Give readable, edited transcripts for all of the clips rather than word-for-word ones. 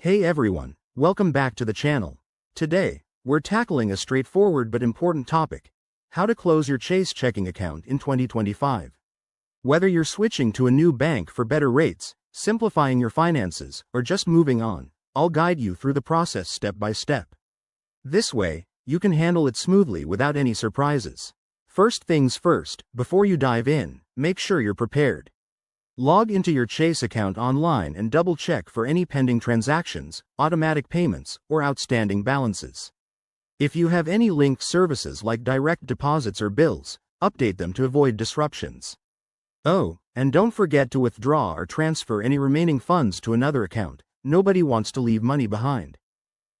Hey everyone, welcome back to the channel. Today, we're tackling a straightforward but important topic: how to close your Chase checking account in 2025. Whether you're switching to a new bank for better rates, simplifying your finances, or just moving on, I'll guide you through the process step by step. This way, you can handle it smoothly without any surprises. First things first, before you dive in, make sure you're prepared. Log into your Chase account online and double-check for any pending transactions, automatic payments, or outstanding balances. If you have any linked services like direct deposits or bills, update them to avoid disruptions. Oh, and don't forget to withdraw or transfer any remaining funds to another account. Nobody wants to leave money behind.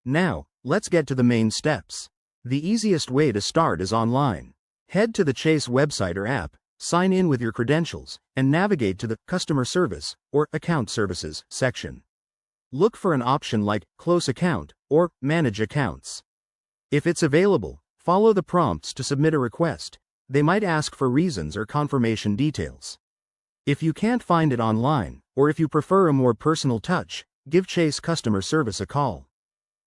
Now, let's get to the main steps. The easiest way to start is online. Head to the Chase website or app, sign in with your credentials, and navigate to the Customer Service or Account Services section. Look for an option like Close Account or Manage Accounts. If it's available, follow the prompts to submit a request. They might ask for reasons or confirmation details. If you can't find it online, or if you prefer a more personal touch, give Chase Customer Service a call.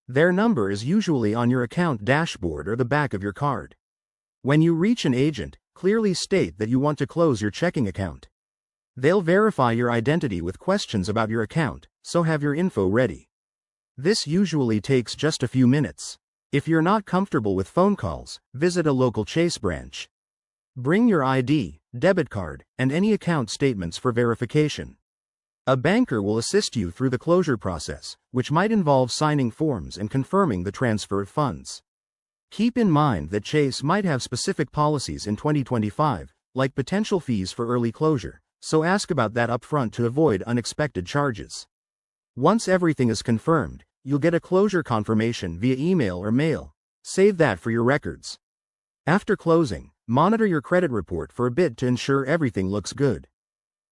Their number is usually on your account dashboard or the back of your card. When you reach an agent, clearly state that you want to close your checking account. They'll verify your identity with questions about your account, so have your info ready. This usually takes just a few minutes. If you're not comfortable with phone calls, visit a local Chase branch. Bring your ID, debit card, and any account statements for verification. A banker will assist you through the closure process, which might involve signing forms and confirming the transfer of funds. Keep in mind that Chase might have specific policies in 2025, like potential fees for early closure, so ask about that upfront to avoid unexpected charges. Once everything is confirmed, you'll get a closure confirmation via email or mail. Save that for your records. After closing, monitor your credit report for a bit to ensure everything looks good.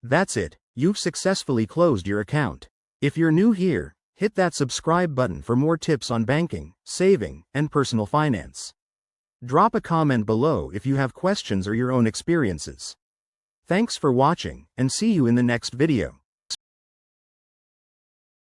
That's it, you've successfully closed your account. If you're new here, hit that subscribe button for more tips on banking, saving, and personal finance. Drop a comment below if you have questions or your own experiences. Thanks for watching, and see you in the next video.